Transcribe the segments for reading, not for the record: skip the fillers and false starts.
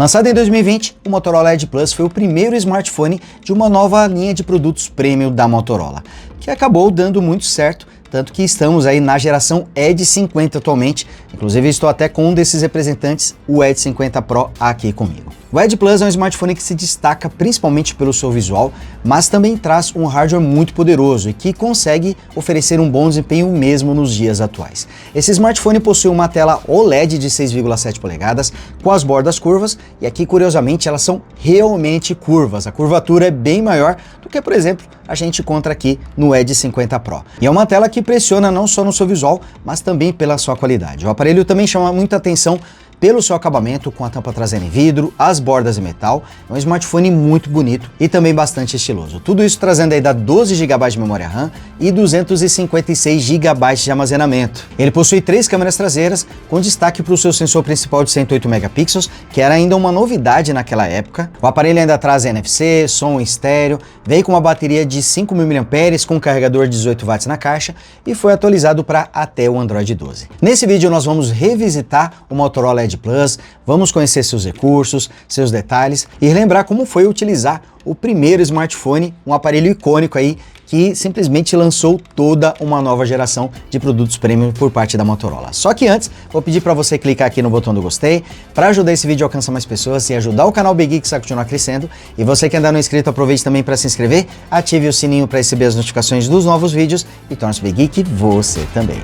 Lançado em 2020, o Motorola Edge Plus foi o primeiro smartphone de uma nova linha de produtos premium da Motorola, que acabou dando muito certo, tanto que estamos aí na geração Edge 50 atualmente. Inclusive estou até com um desses representantes, o Edge 50 Pro, aqui comigo. O Edge Plus é um smartphone que se destaca principalmente pelo seu visual, mas também traz um hardware muito poderoso e que consegue oferecer um bom desempenho mesmo nos dias atuais. Esse smartphone possui uma tela OLED de 6,7 polegadas com as bordas curvas, e aqui curiosamente elas são realmente curvas. A curvatura é bem maior do que, por exemplo, a gente encontra aqui no Edge 50 Pro. E é uma tela que impressiona não só no seu visual, mas também pela sua qualidade. O aparelho também chama muita atenção pelo seu acabamento, com a tampa traseira em vidro, as bordas em metal. É um smartphone muito bonito e também bastante estiloso. Tudo isso trazendo aí 12 GB de memória RAM e 256 GB de armazenamento. Ele possui 3 câmeras traseiras, com destaque para o seu sensor principal de 108 megapixels, que era ainda uma novidade naquela época. O aparelho ainda traz NFC, som em estéreo, veio com uma bateria de 5.000 mAh com um carregador de 18 watts na caixa e foi atualizado para até o Android 12. Nesse vídeo nós vamos revisitar o Motorola Edge Plus, vamos conhecer seus recursos, seus detalhes e relembrar como foi utilizar o primeiro smartphone, um aparelho icônico aí que simplesmente lançou toda uma nova geração de produtos premium por parte da Motorola. Só que antes, vou pedir para você clicar aqui no botão do gostei para ajudar esse vídeo a alcançar mais pessoas e ajudar o canal Big Geeks a continuar crescendo. E você que ainda não é inscrito, aproveite também para se inscrever, ative o sininho para receber as notificações dos novos vídeos e torne-se Big Geek você também.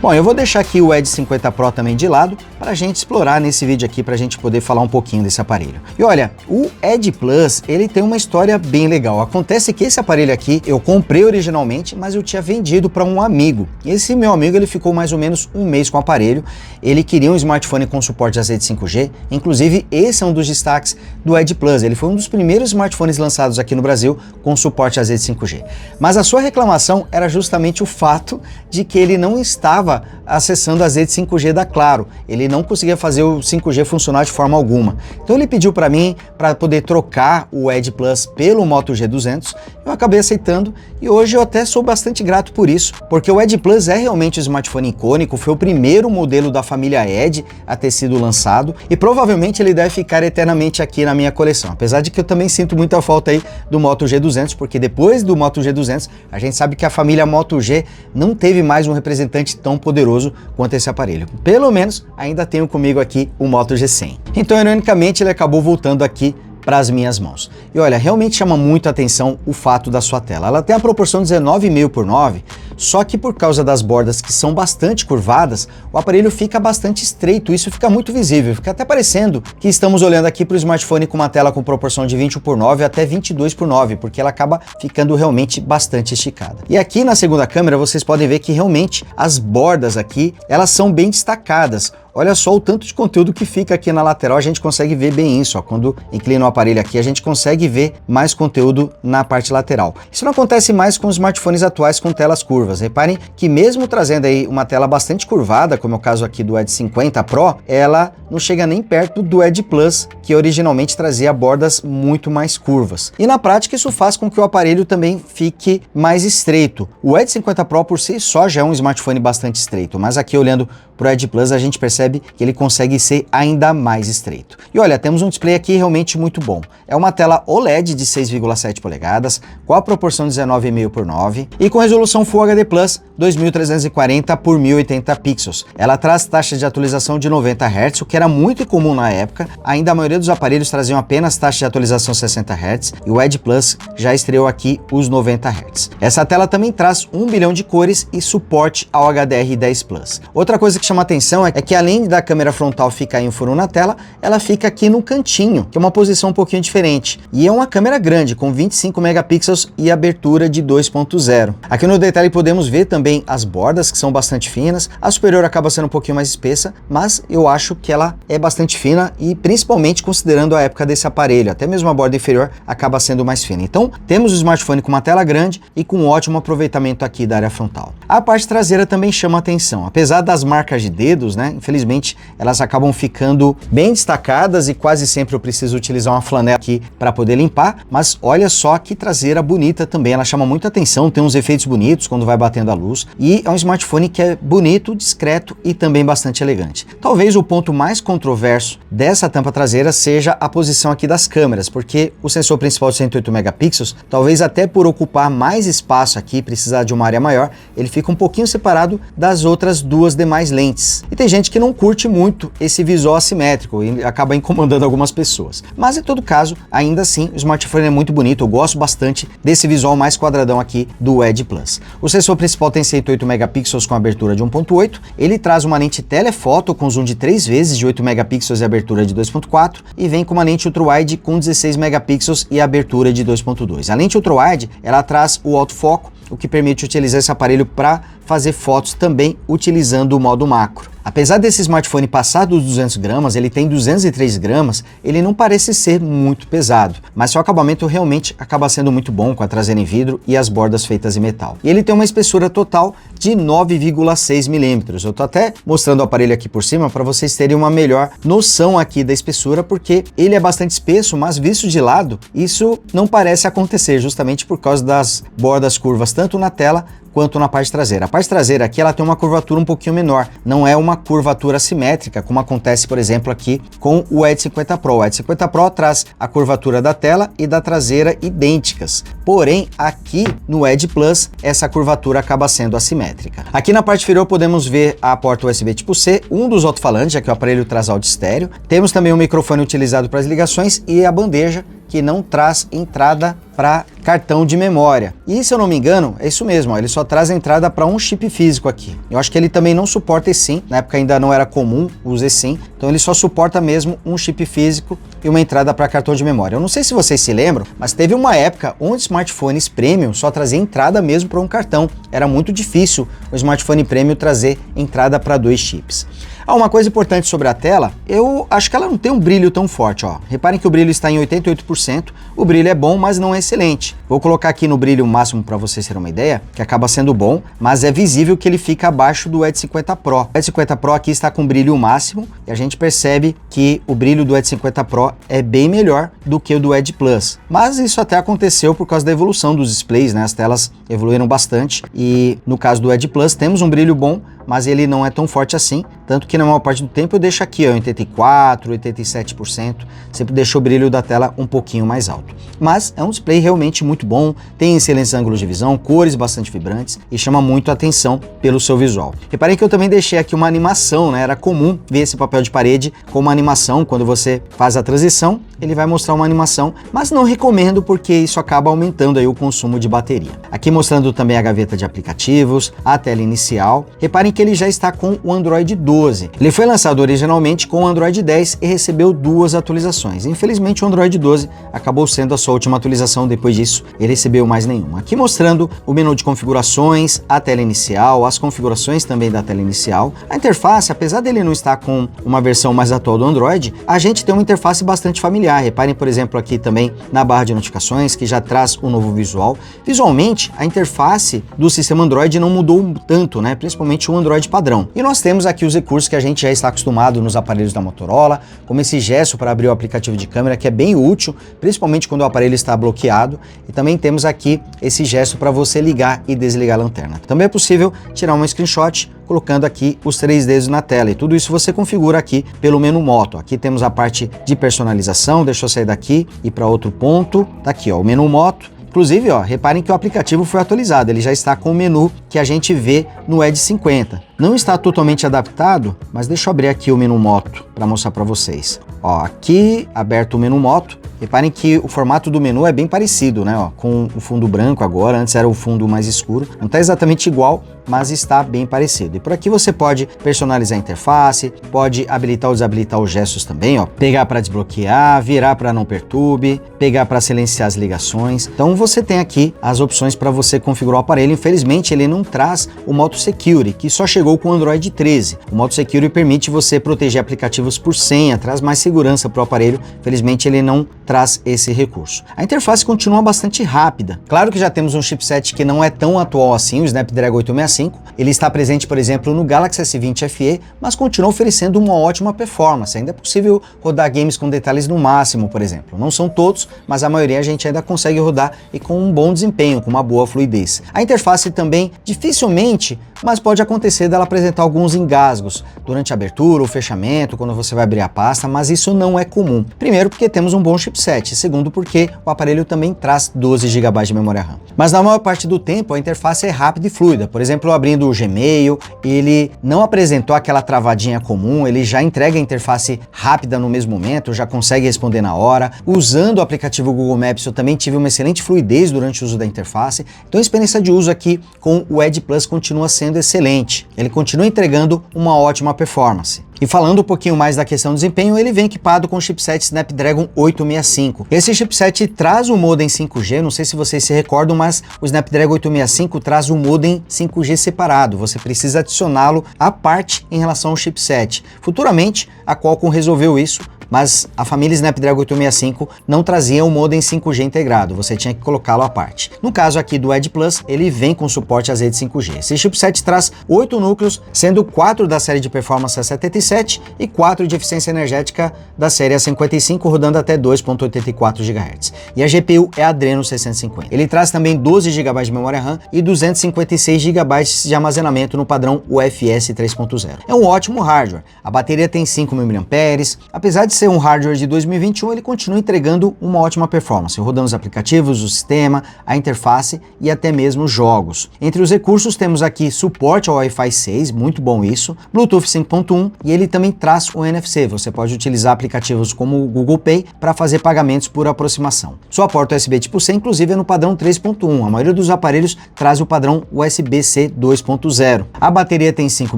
Bom, eu vou deixar aqui o Edge 50 Pro também de lado para a gente explorar nesse vídeo aqui, para a gente poder falar um pouquinho desse aparelho. E olha, o Edge Plus, ele tem uma história bem legal. Acontece que esse aparelho aqui eu comprei originalmente, mas eu tinha vendido para um amigo. E esse meu amigo, ele ficou mais ou menos um mês com o aparelho. Ele queria um smartphone com suporte às redes 5G. Inclusive, esse é um dos destaques do Edge Plus. Ele foi um dos primeiros smartphones lançados aqui no Brasil com suporte às redes 5G. Mas a sua reclamação era justamente o fato de que ele não estava acessando as redes 5G da Claro. Ele não conseguia fazer o 5G funcionar de forma alguma. Então ele pediu para mim para poder trocar o Edge Plus pelo Moto G200. Eu acabei aceitando e hoje eu até sou bastante grato por isso, porque o Edge Plus é realmente um smartphone icônico, foi o primeiro modelo da família Edge a ter sido lançado e provavelmente ele deve ficar eternamente aqui na minha coleção. Apesar de que eu também sinto muita falta aí do Moto G200, porque depois do Moto G200 a gente sabe que a família Moto G não teve mais um representante tão poderoso quanto esse aparelho. Pelo menos ainda tenho comigo aqui o Moto G100. Então, ironicamente, ele acabou voltando aqui para as minhas mãos. E olha, realmente chama muito a atenção o fato da sua tela. Ela tem a proporção 19,5 por 9, só que por causa das bordas que são bastante curvadas, o aparelho fica bastante estreito. Isso fica muito visível, fica até parecendo que estamos olhando aqui para o smartphone com uma tela com proporção de 20 por 9 até 22 por 9, porque ela acaba ficando realmente bastante esticada. E aqui na segunda câmera vocês podem ver que realmente as bordas aqui, elas são bem destacadas. Olha só o tanto de conteúdo que fica aqui na lateral, a gente consegue ver bem isso, ó. Quando inclina o aparelho aqui, a gente consegue ver mais conteúdo na parte lateral. Isso não acontece mais com os smartphones atuais com telas curvas. Reparem que mesmo trazendo aí uma tela bastante curvada, como é o caso aqui do Edge 50 Pro, ela não chega nem perto do Edge Plus, que originalmente trazia bordas muito mais curvas. E na prática isso faz com que o aparelho também fique mais estreito. O Edge 50 Pro por si só já é um smartphone bastante estreito, mas aqui olhando para o Edge Plus a gente percebe que ele consegue ser ainda mais estreito. E olha, temos um display aqui realmente muito bom. É uma tela OLED de 6,7 polegadas, com a proporção 19,5 por 9 e com resolução Full HD Plus 2340 por 1080 pixels. Ela traz taxa de atualização de 90 Hz, o que era muito comum na época. Ainda a maioria dos aparelhos traziam apenas taxa de atualização 60 Hz e o Edge Plus já estreou aqui os 90 Hz. Essa tela também traz 1 bilhão de cores e suporte ao HDR10 Plus. Outra coisa que chama atenção é que além da câmera frontal ficar em um furo na tela, ela fica aqui no cantinho, que é uma posição um pouquinho diferente. E é uma câmera grande, com 25 megapixels e abertura de 2.0. Aqui no detalhe podemos ver também as bordas, que são bastante finas. A superior acaba sendo um pouquinho mais espessa, mas eu acho que ela é bastante fina e principalmente considerando a época desse aparelho, até mesmo a borda inferior acaba sendo mais fina. Então, temos o smartphone com uma tela grande e com um ótimo aproveitamento aqui da área frontal. A parte traseira também chama atenção. Apesar das marcas de dedos, né, infelizmente elas acabam ficando bem destacadas e quase sempre eu preciso utilizar uma flanela aqui para poder limpar, mas olha só que traseira bonita também, ela chama muita atenção, tem uns efeitos bonitos quando vai batendo a luz e é um smartphone que é bonito, discreto e também bastante elegante. Talvez o ponto mais controverso dessa tampa traseira seja a posição aqui das câmeras, porque o sensor principal de 108 megapixels, talvez até por ocupar mais espaço aqui, precisar de uma área maior, ele fica um pouquinho separado das outras duas demais lentes. E tem gente que não curte muito esse visual assimétrico e acaba incomodando algumas pessoas. Mas em todo caso, ainda assim, o smartphone é muito bonito, eu gosto bastante desse visual mais quadradão aqui do Edge Plus. O sensor principal tem 108 megapixels com abertura de 1.8, ele traz uma lente telefoto com zoom de 3 vezes de 8 megapixels e abertura de 2.4 e vem com uma lente ultra-wide com 16 megapixels e abertura de 2.2. A lente ultra-wide, ela traz o autofoco, o que permite utilizar esse aparelho para fazer fotos também utilizando o modo macro. Apesar desse smartphone passar dos 200 gramas, ele tem 203 gramas, ele não parece ser muito pesado, mas seu acabamento realmente acaba sendo muito bom com a traseira em vidro e as bordas feitas em metal. E ele tem uma espessura total de 9,6 milímetros. Eu tô até mostrando o aparelho aqui por cima para vocês terem uma melhor noção aqui da espessura, porque ele é bastante espesso, mas visto de lado, isso não parece acontecer, justamente por causa das bordas curvas tanto na tela quanto na parte traseira. A parte traseira aqui ela tem uma curvatura um pouquinho menor, não é uma curvatura simétrica, como acontece, por exemplo, aqui com o Edge 50 Pro. O Edge 50 Pro traz a curvatura da tela e da traseira idênticas, porém aqui no Edge Plus essa curvatura acaba sendo assimétrica. Aqui na parte inferior podemos ver a porta USB tipo C, um dos alto-falantes, já que o aparelho traz áudio estéreo. Temos também o microfone utilizado para as ligações e a bandeja que não traz entrada para cartão de memória. E se eu não me engano, é isso mesmo, ó, ele só traz a entrada para um chip físico aqui. Eu acho que ele também não suporta eSIM, na época ainda não era comum os eSIM, então ele só suporta mesmo um chip físico e uma entrada para cartão de memória. Eu não sei se vocês se lembram, mas teve uma época onde smartphones premium só trazia entrada mesmo para um cartão. Era muito difícil o smartphone premium trazer entrada para 2 chips. Uma coisa importante sobre a tela, eu acho que ela não tem um brilho tão forte, ó. Reparem que o brilho está em 88%, o brilho é bom, mas não é excelente. Vou colocar aqui no brilho máximo para vocês terem uma ideia, que acaba sendo bom, mas é visível que ele fica abaixo do Edge 50 Pro. O Edge 50 Pro aqui está com brilho máximo e a gente percebe que o brilho do Edge 50 Pro é bem melhor do que o do Edge Plus. Mas isso até aconteceu por causa da evolução dos displays, né? As telas evoluíram bastante e no caso do Edge Plus temos um brilho bom, mas ele não é tão forte assim, tanto que na maior parte do tempo eu deixo aqui, ó, 84%, 87%, sempre deixo o brilho da tela um pouquinho mais alto. Mas é um display realmente muito bom, tem excelentes ângulos de visão, cores bastante vibrantes e chama muito a atenção pelo seu visual. Reparem que eu também deixei aqui uma animação, né? Era comum ver esse papel de parede com uma animação, quando você faz a transição, ele vai mostrar uma animação, mas não recomendo porque isso acaba aumentando aí o consumo de bateria. Aqui mostrando também a gaveta de aplicativos, a tela inicial. Reparem que ele já está com o Android 12. Ele foi lançado originalmente com o Android 10 e recebeu 2 atualizações. Infelizmente o Android 12 acabou sendo a sua última atualização, depois disso ele recebeu mais nenhuma. Aqui mostrando o menu de configurações, a tela inicial, as configurações também da tela inicial. A interface, apesar dele não estar com uma versão mais atual do Android, a gente tem uma interface bastante familiar. Reparem, por exemplo, aqui também na barra de notificações, que já traz um novo visual. Visualmente, a interface do sistema Android não mudou tanto, né? Principalmente o Android padrão. E nós temos aqui os recursos que a gente já está acostumado nos aparelhos da Motorola, como esse gesto para abrir o aplicativo de câmera, que é bem útil, principalmente quando o aparelho está bloqueado. E também temos aqui esse gesto para você ligar e desligar a lanterna. Também é possível tirar uma screenshot colocando aqui os 3 dedos na tela, e tudo isso você configura aqui pelo menu Moto. Aqui temos a parte de personalização, deixa eu sair daqui e para outro ponto, tá aqui ó, o menu Moto. Inclusive, ó, reparem que o aplicativo foi atualizado, ele já está com o menu que a gente vê no Edge 50. Não está totalmente adaptado, mas deixa eu abrir aqui o menu Moto para mostrar para vocês. Ó, aqui aberto o menu Moto. Reparem que o formato do menu é bem parecido, né? Ó, com o fundo branco agora, antes era o fundo mais escuro. Não está exatamente igual, mas está bem parecido. E por aqui você pode personalizar a interface, pode habilitar ou desabilitar os gestos também, ó. Pegar para desbloquear, virar para não perturbe, pegar para silenciar as ligações. Então você tem aqui as opções para você configurar o aparelho. Infelizmente ele não traz o modo Security, que só chegou com o Android 13. O modo Security permite você proteger aplicativos por senha, traz mais segurança para o aparelho, felizmente ele não traz esse recurso. A interface continua bastante rápida. Claro que já temos um chipset que não é tão atual assim, o Snapdragon 865. Ele está presente, por exemplo, no Galaxy S20 FE, mas continua oferecendo uma ótima performance. Ainda é possível rodar games com detalhes no máximo, por exemplo. Não são todos, mas a maioria a gente ainda consegue rodar e com um bom desempenho, com uma boa fluidez. A interface também, dificilmente, mas pode acontecer dela apresentar alguns engasgos durante a abertura ou fechamento, quando você vai abrir a pasta, mas isso não é comum. Primeiro porque temos um bom chipset, segundo porque o aparelho também traz 12 GB de memória RAM. Mas na maior parte do tempo a interface é rápida e fluida. Por exemplo, abrindo o Gmail, ele não apresentou aquela travadinha comum, ele já entrega a interface rápida no mesmo momento, já consegue responder na hora. Usando o aplicativo Google Maps eu também tive uma excelente fluidez durante o uso da interface, então a experiência de uso aqui com o Edge Plus continua sendo excelente. Ele continua entregando uma ótima performance. E falando um pouquinho mais da questão do desempenho, ele vem equipado com o chipset Snapdragon 865. Esse chipset traz o modem 5G, não sei se vocês se recordam, mas o Snapdragon 865 traz o modem 5G separado. Você precisa adicioná-lo à parte em relação ao chipset. Futuramente, a Qualcomm resolveu isso, mas a família Snapdragon 865 não trazia o modem 5G integrado, você tinha que colocá-lo à parte. No caso aqui do Edge Plus, ele vem com suporte às redes 5G. Esse chipset traz 8 núcleos, sendo 4 da série de performance A77 e 4 de eficiência energética da série A55, rodando até 2.84 GHz. E a GPU é Adreno 650. Ele traz também 12 GB de memória RAM e 256 GB de armazenamento no padrão UFS 3.0. É um ótimo hardware. A bateria tem 5.000 mAh, apesar de ser um hardware de 2021, ele continua entregando uma ótima performance, rodando os aplicativos, o sistema, a interface e até mesmo jogos. Entre os recursos temos aqui suporte ao Wi-Fi 6, muito bom isso, Bluetooth 5.1 e ele também traz o NFC, você pode utilizar aplicativos como o Google Pay para fazer pagamentos por aproximação. Sua porta USB tipo C inclusive é no padrão 3.1, a maioria dos aparelhos traz o padrão USB-C 2.0. A bateria tem 5.000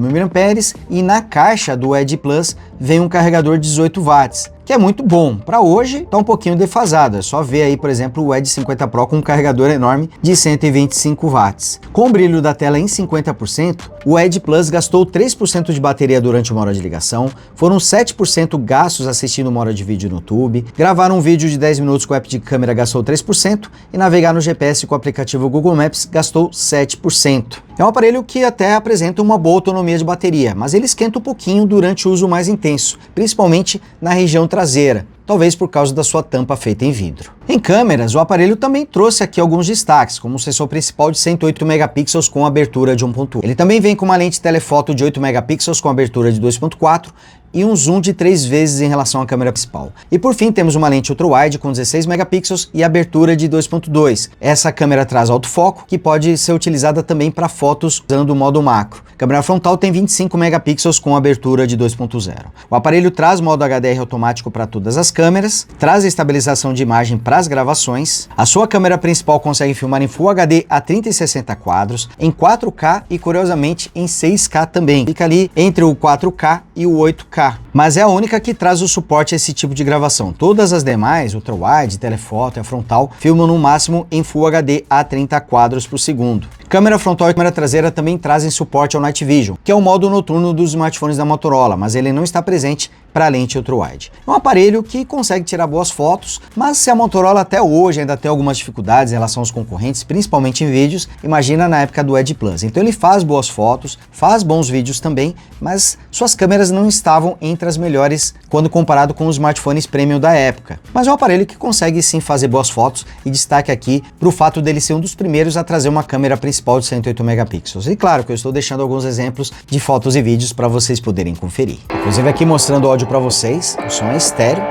mAh e na caixa do Edge Plus vem um carregador de 18 watts, que é muito bom. Para hoje tá um pouquinho defasado, é só ver aí, por exemplo, o Edge 50 Pro com um carregador enorme de 125 watts. Com o brilho da tela em 50%, o Edge Plus gastou 3% de bateria durante uma hora de ligação, foram 7% gastos assistindo uma hora de vídeo no YouTube, gravar um vídeo de 10 minutos com o app de câmera gastou 3% e navegar no GPS com o aplicativo Google Maps gastou 7%. É um aparelho que até apresenta uma boa autonomia de bateria, mas ele esquenta um pouquinho durante o uso mais intenso, principalmente na região traseira, talvez por causa da sua tampa feita em vidro. Em câmeras, o aparelho também trouxe aqui alguns destaques, como o sensor principal de 108 megapixels com abertura de 1.8. Ele também vem com uma lente telefoto de 8 megapixels com abertura de 2.4 e um zoom de 3 vezes em relação à câmera principal. E por fim temos uma lente ultra-wide com 16 megapixels e abertura de 2.2. Essa câmera traz autofoco, que pode ser utilizada também para fotos usando o modo macro. A câmera frontal tem 25 megapixels com abertura de 2.0. O aparelho traz modo HDR automático para todas as câmeras, traz a estabilização de imagem para as gravações. A sua câmera principal consegue filmar em Full HD a 30 e 60 quadros, em 4K e curiosamente em 6K também. Fica ali entre o 4K e o 8K. Mas é a única que traz o suporte a esse tipo de gravação. Todas as demais, ultra-wide, telefoto e a frontal, filmam no máximo em Full HD a 30 quadros por segundo. Câmera frontal e câmera traseira também trazem suporte ao Night Vision, que é o modo noturno dos smartphones da Motorola, mas ele não está presente para a lente ultra-wide. É um aparelho que consegue tirar boas fotos, mas se a Motorola até hoje ainda tem algumas dificuldades em relação aos concorrentes, principalmente em vídeos, imagina na época do Edge Plus. Então ele faz boas fotos, faz bons vídeos também, mas suas câmeras não estavam entre as melhores quando comparado com os smartphones premium da época. Mas é um aparelho que consegue sim fazer boas fotos e destaque aqui para o fato dele ser um dos primeiros a trazer uma câmera principal de 108 megapixels. E claro que eu estou deixando alguns exemplos de fotos e vídeos para vocês poderem conferir. Inclusive aqui mostrando o áudio para vocês, o som é estéreo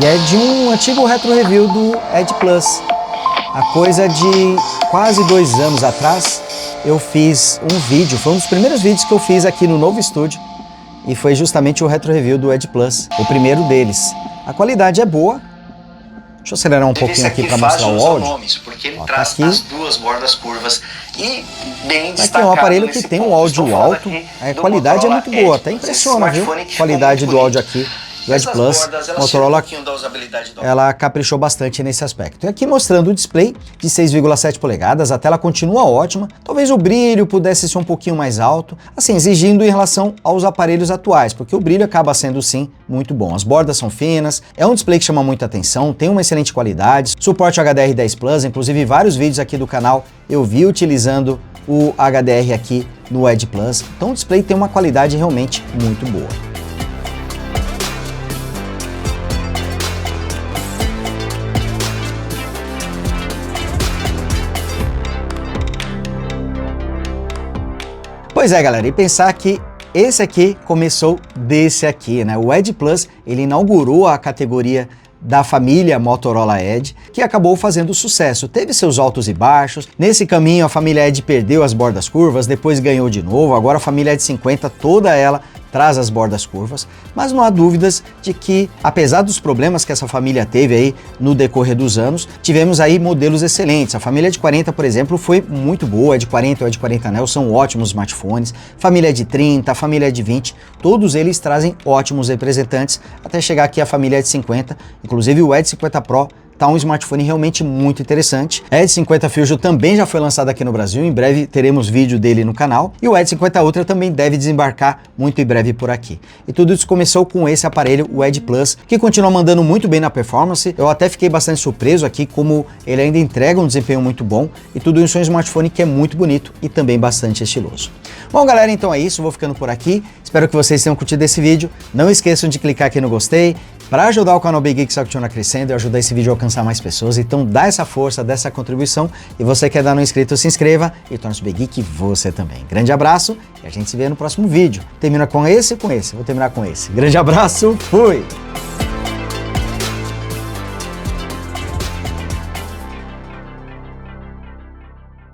e é de um antigo retro review do Edge Plus. Há coisa de quase 2 anos atrás eu fiz um vídeo, foi um dos primeiros vídeos que eu fiz aqui no novo estúdio e foi justamente o retro review do Edge Plus, o primeiro deles. A qualidade é boa. Deixa eu acelerar um pouquinho aqui para mostrar o áudio. Nomes, porque ele traz aqui as duas bordas curvas e bem destacado. Aqui é um aparelho que tem um áudio alto, a qualidade é muito boa, até impressiona, viu? A qualidade do áudio aqui o Edge Plus, bordas, Motorola, da usabilidade do ela caprichou bastante nesse aspecto. E aqui mostrando o display de 6,7 polegadas, a tela continua ótima, talvez o brilho pudesse ser um pouquinho mais alto, assim, exigindo em relação aos aparelhos atuais, porque o brilho acaba sendo sim muito bom. As bordas são finas, é um display que chama muita atenção, tem uma excelente qualidade, suporte HDR10 Plus, inclusive vários vídeos aqui do canal eu vi utilizando o HDR aqui no Edge Plus, então o display tem uma qualidade realmente muito boa. Pois é, galera, e pensar que esse aqui começou desse aqui, né? O Edge Plus, ele inaugurou a categoria da família Motorola Edge, que acabou fazendo sucesso. Teve seus altos e baixos. Nesse caminho, a família Edge perdeu as bordas curvas, depois ganhou de novo. Agora a família Edge 50, toda ela traz as bordas curvas, mas não há dúvidas de que, apesar dos problemas que essa família teve aí no decorrer dos anos, tivemos aí modelos excelentes. A família Edge 40, por exemplo, foi muito boa. A Edge 40 e o Edge 40 Neo são ótimos smartphones. Família Edge 30, a família Edge 20, todos eles trazem ótimos representantes, até chegar aqui a família Edge 50, inclusive o Edge 50 Pro tá um smartphone realmente muito interessante. O Edge 50 Fusion também já foi lançado aqui no Brasil, em breve teremos vídeo dele no canal, e o Edge 50 Ultra também deve desembarcar muito em breve por aqui. E tudo isso começou com esse aparelho, o Edge Plus, que continua mandando muito bem na performance. Eu até fiquei bastante surpreso aqui como ele ainda entrega um desempenho muito bom, e tudo isso é um smartphone que é muito bonito e também bastante estiloso. Bom, galera, então é isso, vou ficando por aqui. Espero que vocês tenham curtido esse vídeo. Não esqueçam de clicar aqui no gostei, para ajudar o canal Big Geek a continuar crescendo e ajudar esse vídeo a alcançar mais pessoas. Então dá essa força, dá essa contribuição. E você quer dar no inscrito, se inscreva e torne-se Big Geek você também. Grande abraço e a gente se vê no próximo vídeo. Termina com esse ou com esse? Vou terminar com esse. Grande abraço, fui!